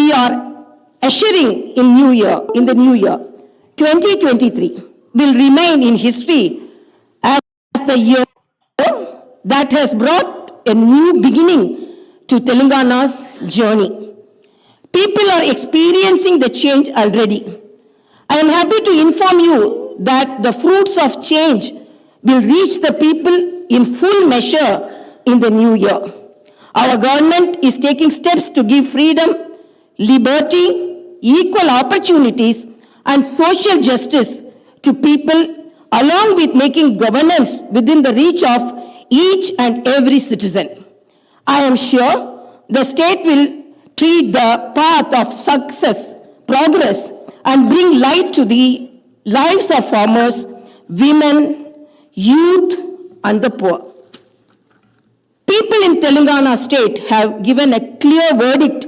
we are ushering in the new year, 2023 will remain in history as the year that has brought a new beginning to Telangana's journey. People are experiencing the change already. I am happy to inform you that the fruits of change will reach the people in full measure in the new year. Our government is taking steps to give freedom, liberty, equal opportunities, and social justice to people, along with making governance within the reach of each and every citizen. I am sure the state will treat the path of success, progress, and bring light to the lives of farmers, women, youth, and the poor. People in Telangana state have given a clear verdict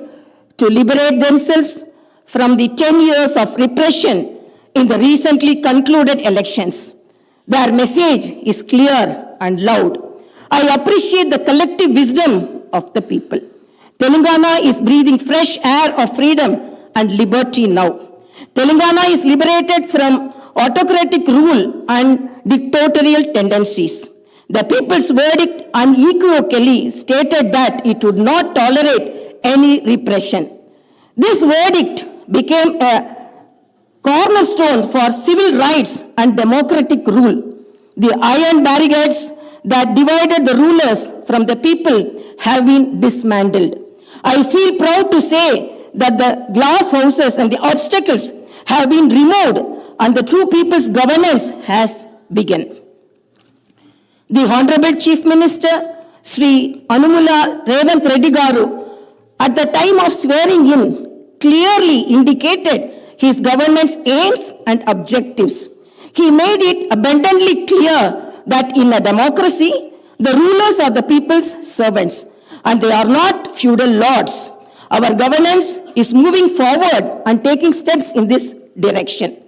to liberate themselves from the 10 years of repression in the recently concluded elections. Their message is clear and loud. I appreciate the collective wisdom of the people. Telangana is breathing fresh air of freedom and liberty now. Telangana is liberated from autocratic rule and dictatorial tendencies. The people's verdict unequivocally stated that it would not tolerate any repression. This verdict became a cornerstone for civil rights and democratic rule. The iron barricades that divided the rulers from the people have been dismantled. I feel proud to say that the glass houses and the obstacles have been removed and the true people's governance has begun. The Honorable Chief Minister, Sri Anumula Revanth Reddy Garu, at the time of swearing in, clearly indicated his government's aims and objectives. He made it abundantly clear that in a democracy, the rulers are the people's servants and they are not feudal lords. Our governance is moving forward and taking steps in this direction.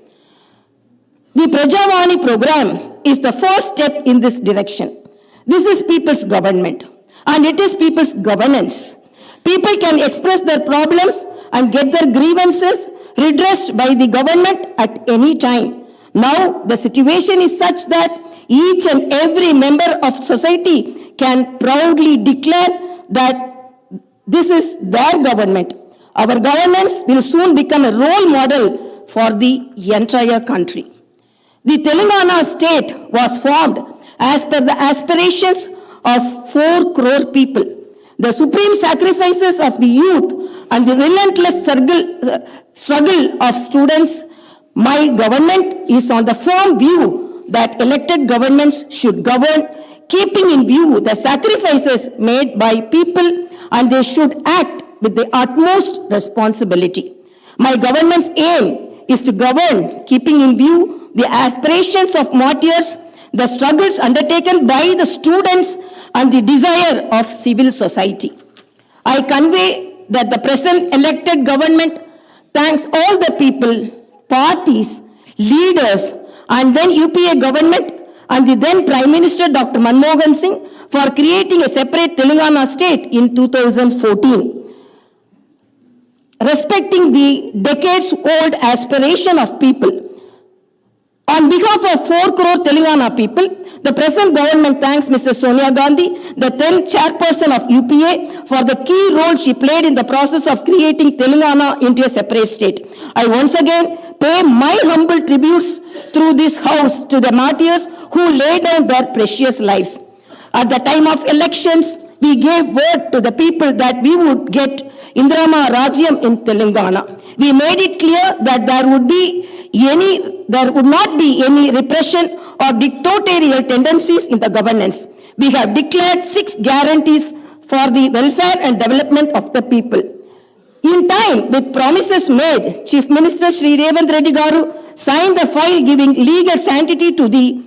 The Prajavani program is the first step in this direction. This is people's government and it is people's governance. People can express their problems and get their grievances redressed by the government at any time. Now the situation is such that each and every member of society can proudly declare that this is their government. Our governance will soon become a role model for the entire country. The Telangana state was formed as per the aspirations of 4 crore people. The supreme sacrifices of the youth and the relentless struggle of students, my government is on the firm view that elected governments should govern, keeping in view the sacrifices made by people, and they should act with the utmost responsibility. My government's aim is to govern, keeping in view the aspirations of martyrs, the struggles undertaken by the students, and the desire of civil society. I convey that the present elected government thanks all the people, parties, leaders, and then UPA government and the then Prime Minister Dr. Manmohan Singh for creating a separate Telangana state in 2014. Respecting the decades-old aspiration of people, on behalf of 4 crore Telangana people, the present government thanks Mrs. Sonia Gandhi, the then chairperson of UPA, for the key role she played in the process of creating Telangana into a separate state. I once again pay my humble tributes through this house to the martyrs who laid down their precious lives. At the time of elections, we gave word to the people that we would get Indrama Rajyam in Telangana. We made it clear that there would not be any repression or dictatorial tendencies in the governance. We have declared 6 guarantees for the welfare and development of the people. In time, with promises made, Chief Minister Sri Revanth Reddy Garu signed the file giving legal sanctity to the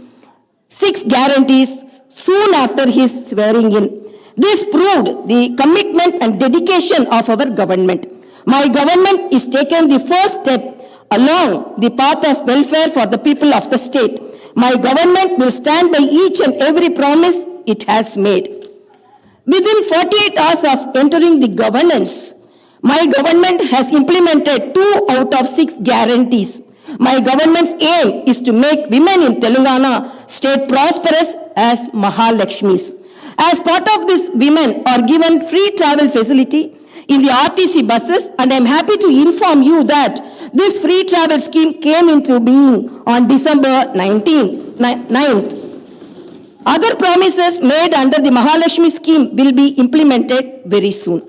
6 guarantees soon after his swearing in. This proved the commitment and dedication of our government. My government is taking the first step along the path of welfare for the people of the state. My government will stand by each and every promise it has made. Within 48 hours of entering the governance, My government has implemented 2 out of 6 guarantees. My government's aim is to make women in Telangana state prosperous as Mahalakshmis. As part of this, women are given free travel facility in the RTC buses, and I am happy to inform you that this free travel scheme came into being on December 9th. Other promises made under the Mahalakshmi scheme will be implemented very soon.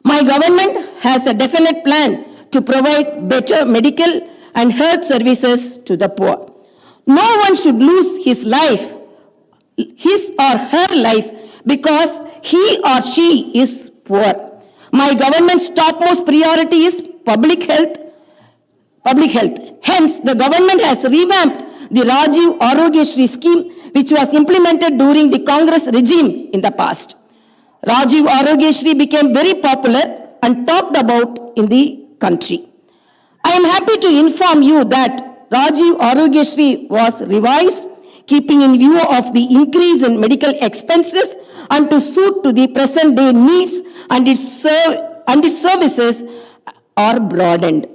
My government has a definite plan to provide better medical and health services to the poor. No one should lose his or her life because he or she is poor. My government's topmost priority is public health. Hence, the government has revamped the Rajiv Arogyashri scheme, which was implemented during the Congress regime in the past. Rajiv Arogyashri became very popular and talked about in the country. I am happy to inform you that Rajiv Arogyashri was revised, keeping in view of the increase in medical expenses and to suit to the present day needs, and its services are broadened.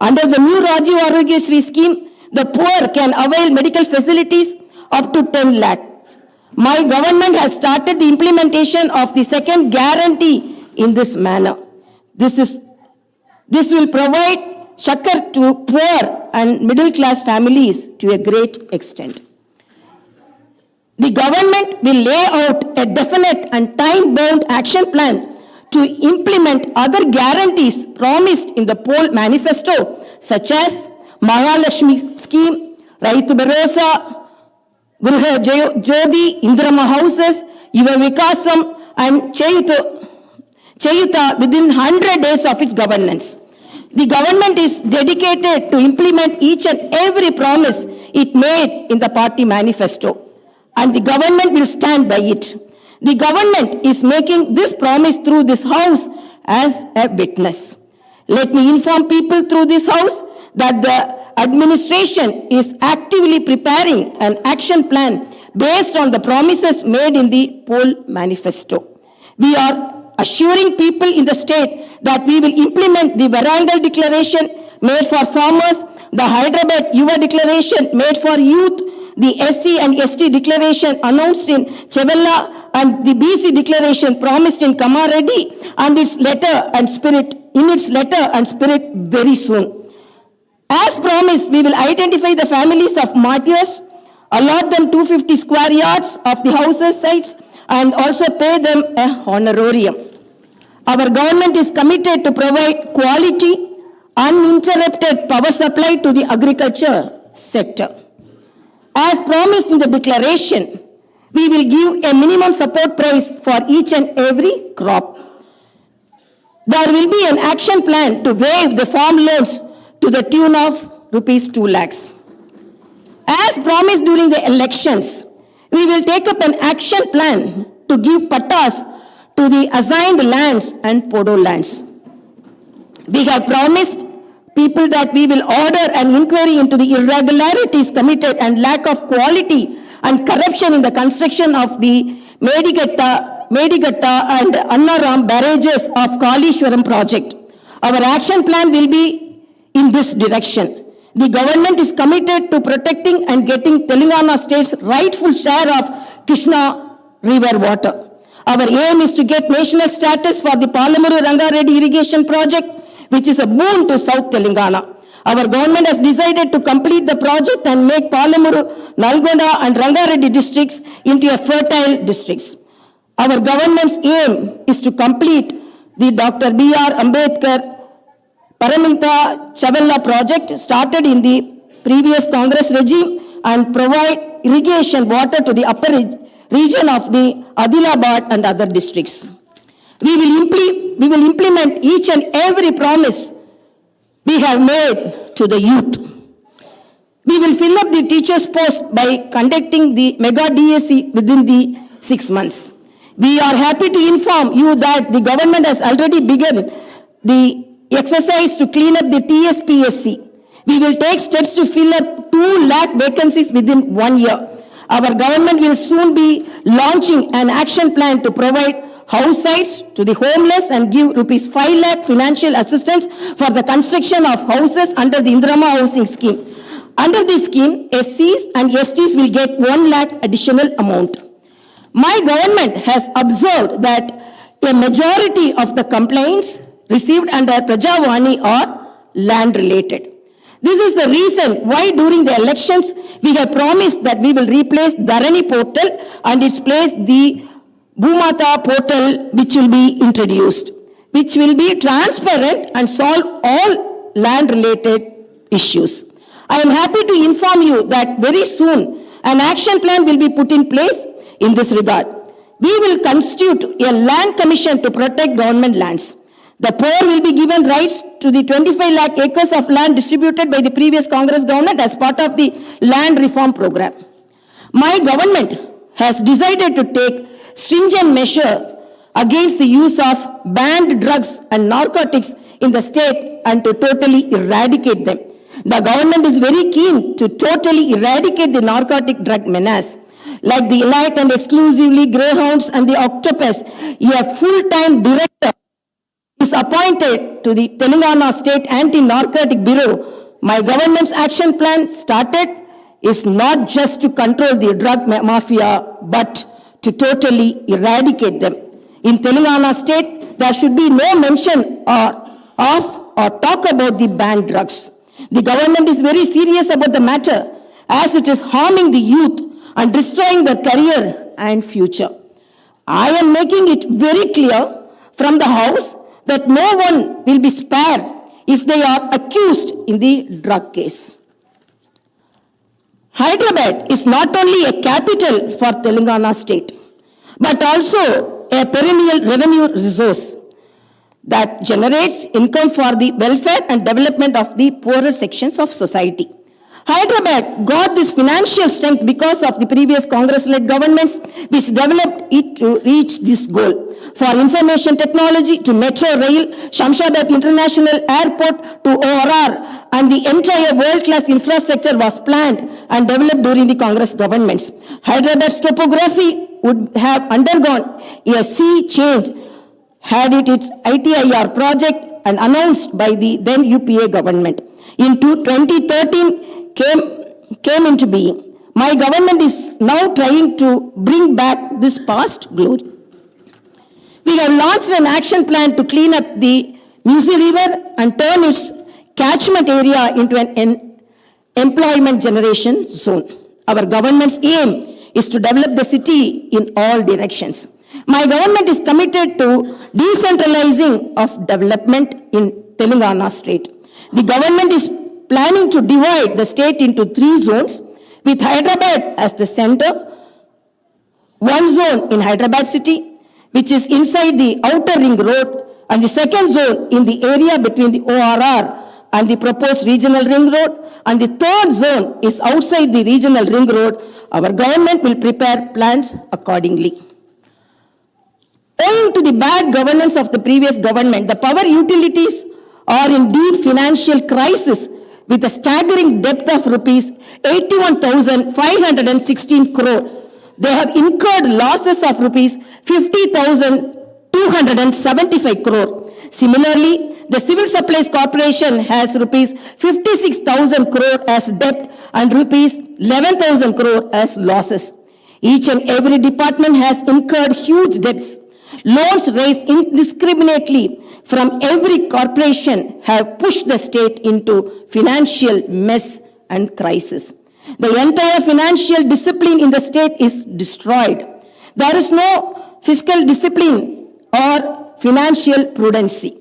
Under the new Rajiv Arogyashri scheme, the poor can avail medical facilities up to 10 lakhs. My government has started the implementation of the second guarantee in this manner. This will provide succor to poor and middle class families to a great extent. The government will lay out a definite and time-bound action plan to implement other guarantees promised in the poll manifesto, such as Mahalakshmi scheme, Raitu Bharosa, Gruha Jyoti, Indrama houses, Yuva Vikasam, and Chayuta within 100 days of its governance. The government is dedicated to implement each and every promise it made in the party manifesto, and the government will stand by it. The government is making this promise through this house as a witness. Let me inform people through this house that the administration is actively preparing an action plan based on the promises made in the poll manifesto. We are assuring people in the state that we will implement the Varangal declaration made for farmers, the Hyderabad Yuva declaration made for youth, the SC and ST declaration announced in Chevella, and the BC declaration promised in Kamareddy, and its letter and spirit very soon. As promised, we will identify the families of martyrs, allot them 250 square yards of the houses sites, and also pay them a honorarium. Our government is committed to provide quality, uninterrupted power supply to the agriculture sector. As promised in the declaration, we will give a minimum support price for each and every crop. There will be an action plan to waive the farm loans to the tune of rupees 2 lakhs. As promised during the elections, we will take up an action plan to give pattas to the assigned lands and podo lands. We have promised people that we will order an inquiry into the irregularities committed and lack of quality and corruption in the construction of the Medigatta and Annaram barrages of Kalishwaram project. Our action plan will be in this direction. The government is committed to protecting and getting Telangana state's rightful share of Krishna river water. Our aim is to get national status for the Palamuru Rangareddy irrigation project, which is a boon to South Telangana. Our government has decided to complete the project and make Palamuru, Nalgonda and Rangareddy districts into a fertile districts. Our government's aim is to complete the Dr. B.R. Ambedkar Paraminta Chavella project started in the previous Congress regime and provide irrigation water to the upper region of the Adilabad and other districts. We will implement each and every promise we have made to the youth. We will fill up the teachers' post by conducting the mega DSC within the 6 months. We are happy to inform you that the government has already begun the exercise to clean up the TSPSC. We will take steps to fill up 2 lakh vacancies within 1 year. Our government will soon be launching an action plan to provide house sites to the homeless and give rupees 5 lakh financial assistance for the construction of houses under the Indirama housing scheme. Under this scheme, SCs and STs will get 1 lakh additional amount. My government has observed that a majority of the complaints received under Prajavani are land related. This is the reason why during the elections we have promised that we will replace Dharani portal and its place the Bhumata portal, which will be introduced, which will be transparent and solve all land related issues. I am happy to inform you that very soon an action plan will be put in place in this regard. We will constitute a land commission to protect government lands. The poor will be given rights to the 25 lakh acres of land distributed by the previous Congress government as part of the land reform program. My government has decided to take stringent measures against the use of banned drugs and narcotics in the state and to totally eradicate them. The government is very keen to totally eradicate the narcotic drug menace. Like the elite and exclusively greyhounds and the octopus, a full-time director is appointed to the Telangana State Anti-Narcotic Bureau. My government's action plan started is not just to control the drug mafia, but to totally eradicate them. In Telangana State, there should be no mention or talk about the banned drugs. The government is very serious about the matter as it is harming the youth and destroying their career and future. I am making it very clear from the House that no one will be spared if they are accused in the drug case. Hyderabad is not only a capital for Telangana state, but also a perennial revenue resource that generates income for the welfare and development of the poorer sections of society. Hyderabad got this financial strength because of the previous Congress-led governments which developed it to reach this goal. For information technology to Metro Rail, Shamshabad International Airport to ORR, and the entire world-class infrastructure was planned and developed during the Congress governments. Hyderabad's topography would have undergone a sea change had it its ITIR project and announced by the then UPA government. In 2013, came into being. My government is now trying to bring back this past glory. We have launched an action plan to clean up the Musi River and turn its catchment area into an employment generation zone. Our government's aim is to develop the city in all directions. My government is committed to decentralizing of development in Telangana state. The government is planning to divide the state into 3 zones with Hyderabad as the center. One zone in Hyderabad city, which is inside the outer ring road, and the second zone in the area between the ORR and the proposed regional ring road, and the third zone is outside the regional ring road. Our government will prepare plans accordingly. Owing to the bad governance of the previous government, the power utilities are in deep financial crisis with a staggering debt of rupees 81,516 crore. They have incurred losses of rupees 50,275 crore. Similarly, the Civil Supplies Corporation has rupees 56,000 crore as debt and rupees 11,000 crore as losses. Each and every department has incurred huge debts. Loans raised indiscriminately from every corporation have pushed the state into financial mess and crisis. The entire financial discipline in the state is destroyed. There is no fiscal discipline or financial prudency.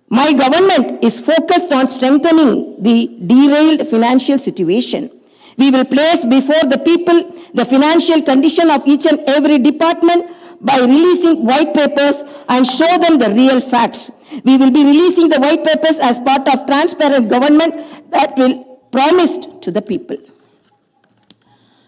My government is focused on strengthening the derailed financial situation. We will place before the people the financial condition of each and every department by releasing white papers and show them the real facts. We will be releasing the white papers as part of transparent government that will promised to the people.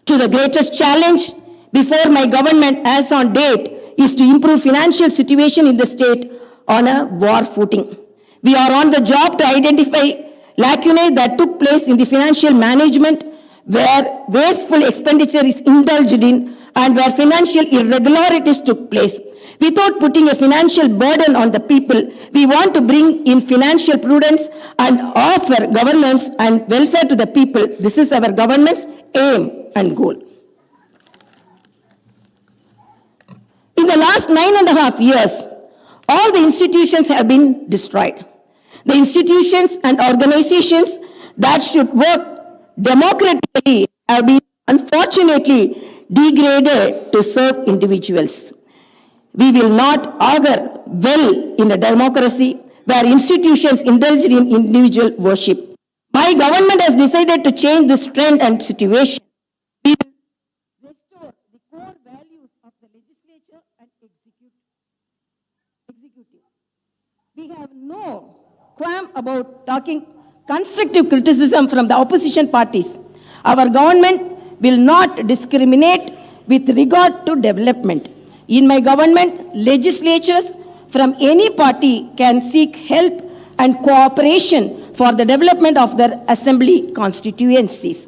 To the greatest challenge before my government as on date is to improve financial situation in the state on a war footing. We are on the job to identify lacunae that took place in the financial management where wasteful expenditure is indulged in and where financial irregularities took place. without putting a financial burden on the people. We want to bring in financial prudence and offer governance and welfare to the people. This is our government's aim and goal. In the last 9.5 years, all the institutions have been destroyed. The institutions and organizations that should work democratically have been unfortunately degraded to serve individuals. We will not augur well in a democracy where institutions indulge in individual worship. My government has decided to change this trend and situation. We will restore the core values of the legislature and executive. We have no qualm about talking constructive criticism from the opposition parties. Our government will not discriminate with regard to development. In my government, legislatures from any party can seek help and cooperation for the development of their assembly constituencies.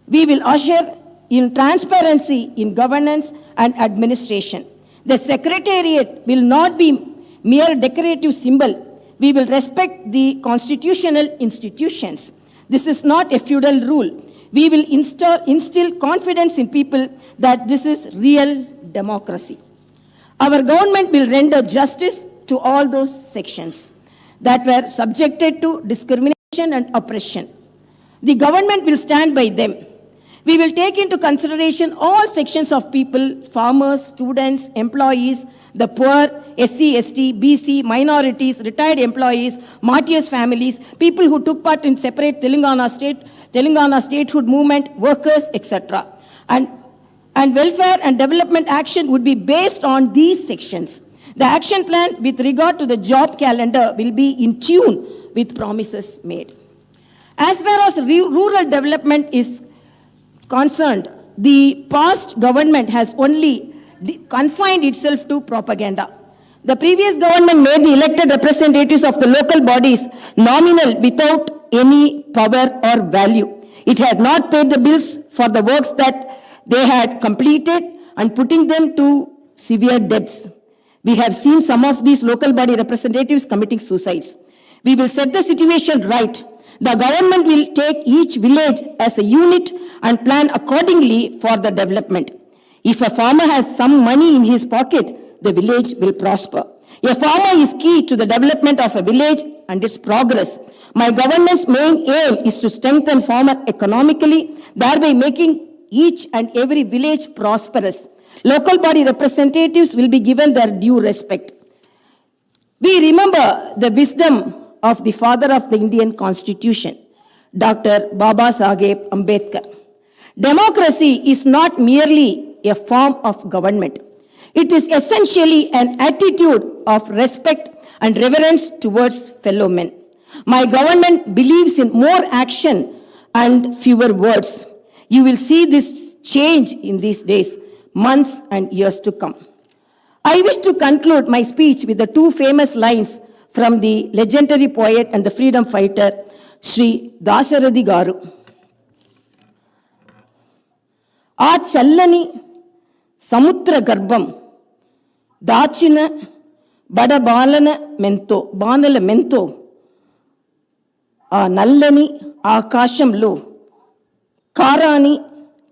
We will usher in transparency in governance and administration. The secretariat will not be mere decorative symbol. We will respect the constitutional institutions. This is not a feudal rule. We will instill confidence in people that this is real democracy. Our government will render justice to all those sections that were subjected to discrimination and oppression. The government will stand by them. We will take into consideration all sections of people, farmers, students, employees, the poor, SC, ST, BC, minorities, retired employees, martyrs' families, people who took part in separate Telangana statehood movement, workers, etc. And welfare and development action would be based on these sections. The action plan with regard to the job calendar will be in tune with promises made. As far as rural development is concerned, the past government has only confined itself to propaganda. The previous government made the elected representatives of the local bodies nominal without any power or value. It had not paid the bills for the works that they had completed and putting them to severe debts. We have seen some of these local body representatives committing suicides. We will set the situation right. The government will take each village as a unit and plan accordingly for the development. If a farmer has some money in his pocket, the village will prosper. A farmer is key to the development of a village and its progress. My government's main aim is to strengthen farmer economically, thereby making each and every village prosperous. Local body representatives will be given their due respect. We remember the wisdom of the father of the Indian Constitution, Dr. Baba Saheb Ambedkar. Democracy is not merely a form of government. It is essentially an attitude of respect and reverence towards fellow men. My government believes in more action and fewer words. You will see this change in these days, months and years to come. I wish to conclude my speech with the two famous lines from the legendary poet and the freedom fighter, Sri Dasharathy Garu. ఆ చల్లని సముద్ర గర్భం దాచిన బాణల మెంతో ఆ నల్లని ఆకాశంలో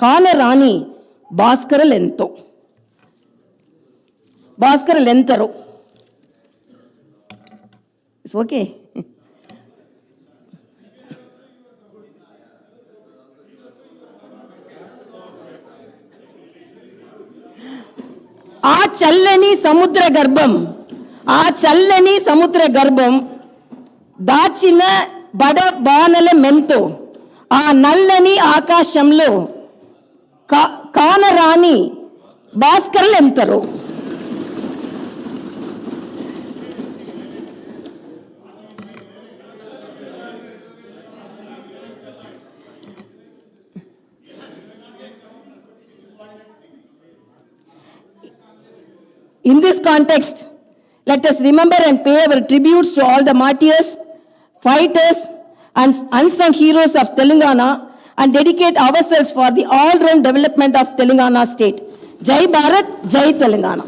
కానరాని భాస్కరలెంతరో. It's okay. ఆ చల్లని సముద్ర గర్భం దాచిన బాణల మెంతో ఆ నల్లని ఆకాశంలో కానరాని భాస్కరులెంతరో. In this context, let us remember and pay our tributes to all the martyrs, fighters, and unsung heroes of Telangana and dedicate ourselves for the all-round development of Telangana state. Jai Bharat, Jai Telangana.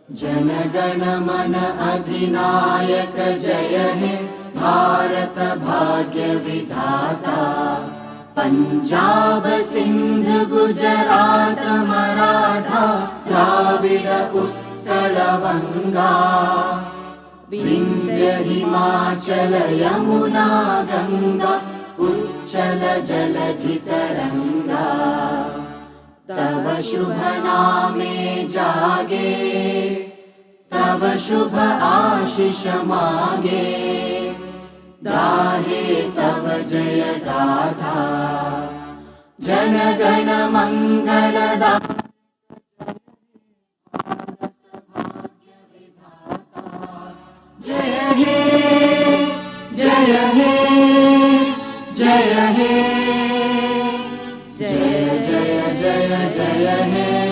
जनगण मन अधिनायक जय हे भारत भाग्य विधाता। पंजाब सिंध गुजरात मराठा द्राविड उत्कल वंगा। विंध्य हिमाचल यमुना गंगा उच्चल जलधि तरंगा। तव शुभ नामे जागे तव शुभ आशीष मागे। गाहे तव जय गाथा जन गण मंगलदाता। जय हे जय हे जय हे जय जय जय जय हे।